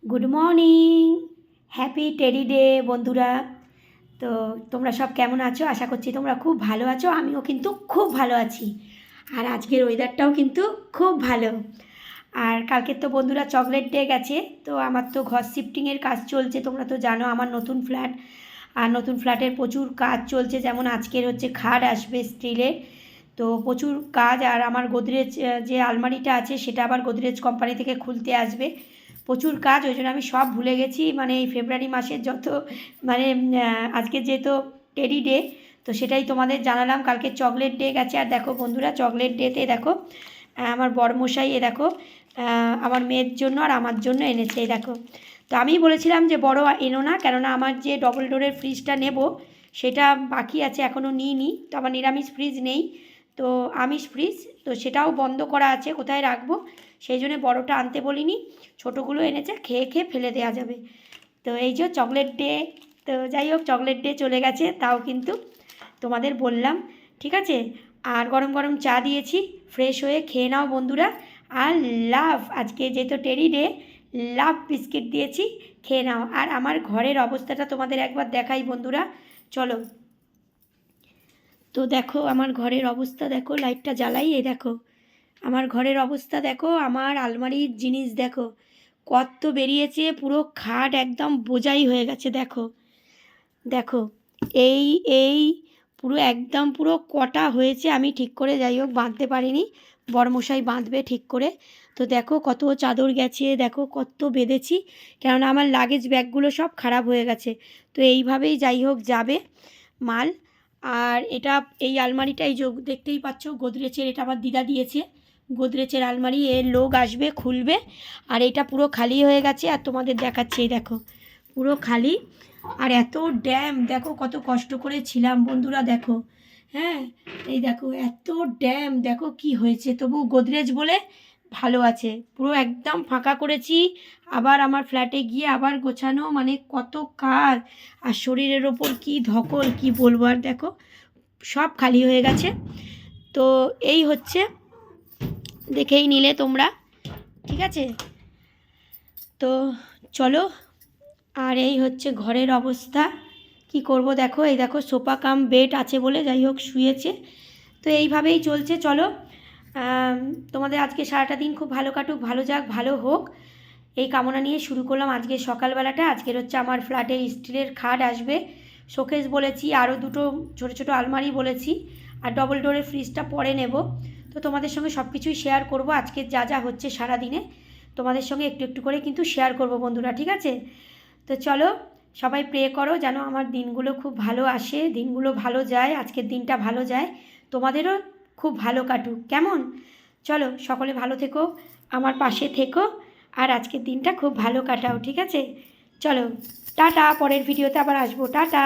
Good morning, happy teddy day বন্ধুরা। তো তোমরা সব কেমন আছো? আশা করছি তোমরা খুব ভালো আছো। আমিও কিন্তু খুব ভালো আছি। আর আজকের ওয়েদারটাও কিন্তু খুব ভালো। আর কালকের তো বন্ধুরা চকলেট ডে গেছে। তো আমার তো ঘর শিফটিংয়ের কাজ চলছে, তোমরা তো জানো আমার নতুন ফ্ল্যাট। আর নতুন ফ্ল্যাটের প্রচুর কাজ চলছে, যেমন আজকের হচ্ছে খাট আসবে স্টিলের। তো প্রচুর কাজ। আর আমার গোদরেজ যে আলমারিটা আছে সেটা আবার গোদরেজ কোম্পানি থেকে খুলতে আসবে। প্রচুর কাজ, ওই জন্য আমি সব ভুলে গেছি। মানে এই ফেব্রুয়ারি মাসের যত মানে আজকে যেহেতু টেডি ডে, তো সেটাই তোমাদের জানালাম। কালকে চকলেট ডে গেছে। আর দেখো বন্ধুরা, চকলেট ডেতে দেখো আমার বড়মশাই দেখো আমার মেয়ের জন্য আর আমার জন্য এনেছে। এই দেখো, তো আমি বলেছিলাম যে বড় এনো না, কেননা আমার যে ডবল ডোরের ফ্রিজটা নেব সেটা বাকি আছে, এখনও নিইনি। তো আমার নিরামিষ ফ্রিজ নেই, তো আমিষ ফ্রিজ, তো সেটাও বন্ধ করা আছে, কোথায় রাখবো, সেই জন্য বড়টা আনতে বলিনি, ছোটোগুলো এনেছে, খেয়ে খেয়ে ফেলে দেওয়া যাবে। তো এই যে চকলেট ডে, তো যাই হোক চকলেট ডে চলে গেছে, তাও কিন্তু তোমাদের বললাম, ঠিক আছে। আর গরম গরম চা দিয়েছি, ফ্রেশ হয়ে খেয়ে নাও বন্ধুরা। আর লাভ, আজকে যেহেতু টেডি ডে, লাভ বিস্কিট দিয়েছি, খেয়ে নাও। আর আমার ঘরের অবস্থাটা তোমাদের একবার দেখাই বন্ধুরা, চলো। তো দেখো আমার ঘরের অবস্থা দেখো, লাইটটা জ্বালাই, এই দেখো আমার ঘরের অবস্থা দেখো, আমার আলমারির জিনিস দেখো কত বেরিয়েছে, পুরো খাট একদম বোঝাই হয়ে গেছে। দেখো দেখো এই এই পুরো একদম পুরো কটা হয়েছে, আমি ঠিক করে যাই হোক বাঁধতে পারিনি, বড়মশাই বাঁধবে ঠিক করে। তো দেখো কত চাদর গেছে, দেখো কত বেঁধেছি, কেননা আমার লাগেজ ব্যাগগুলো সব খারাপ হয়ে গেছে। তো এইভাবেই যাই হোক যাবে মাল। আর এটা এই আলমারিটা এই যে দেখতেই পাচ্ছ গোদরেজের, এটা আমার দিদা দিয়েছে, গোদরেজের আলমারি, এর লোক আসবে খুলবে। আর এটা পুরো খালি হয়ে গেছে, আর তোমাদের দেখাচ্ছি, এই দেখো পুরো খালি। আর এত ড্যাম দেখো, কত কষ্ট করে ছিলাম বন্ধুরা, দেখো হ্যাঁ, এই দেখো এত ড্যাম, দেখো কি হয়েছে, তবু গোদরেজ বলে ভালো আছে, পুরো একদম ফাঁকা করেছি। আবার আমার ফ্ল্যাটে গিয়ে আবার গোছানো, মানে কত কাজ, আর শরীরের ওপর কি ধকল কি বলবো। আর দেখো সব খালি হয়ে গেছে। তো এই হচ্ছে, দেখেই নিলে তোমরা, ঠিক আছে। তো চলো, আর এই হচ্ছে ঘরের অবস্থা, কি করব দেখো, এই দেখো সোফা কাম বেড আছে বলে যাই হোক শুয়েছে। তো এইভাবেই চলছে, চলো। তোমাদের আজকে সারাটা দিন খুব ভালো কাটুক, ভালো যাক, ভালো হোক, এই কামনা নিয়ে শুরু করলাম আজকে সকালবেলাটা। আজকের হচ্ছে আমার ফ্ল্যাটে স্টিলের খাট আসবে, শোকেস বলেছি, আরও দুটো ছোটো ছোটো আলমারি বলেছি, আর ডবল ডোরের ফ্রিজটা পরে নেব। তো তোমাদের সঙ্গে সব কিছুই শেয়ার করব, আজকে যা যা হচ্ছে সারা দিনে তোমাদের সঙ্গে একটু একটু করে কিন্তু শেয়ার করব বন্ধুরা, ঠিক আছে। তো চলো, সবাই প্রে করো যেন আমার দিনগুলো খুব ভালো আসে, দিনগুলো ভালো যায়, আজকের দিনটা ভালো যায়, তোমাদেরও খুব ভালো কাটুক, কেমন। চলো সকলে ভালো থেকো, আমার পাশে থেকো, আর আজকের দিনটা খুব ভালো কাটাও, ঠিক আছে। চলো টাটা, পরের ভিডিওতে আবার আসবো, টাটা।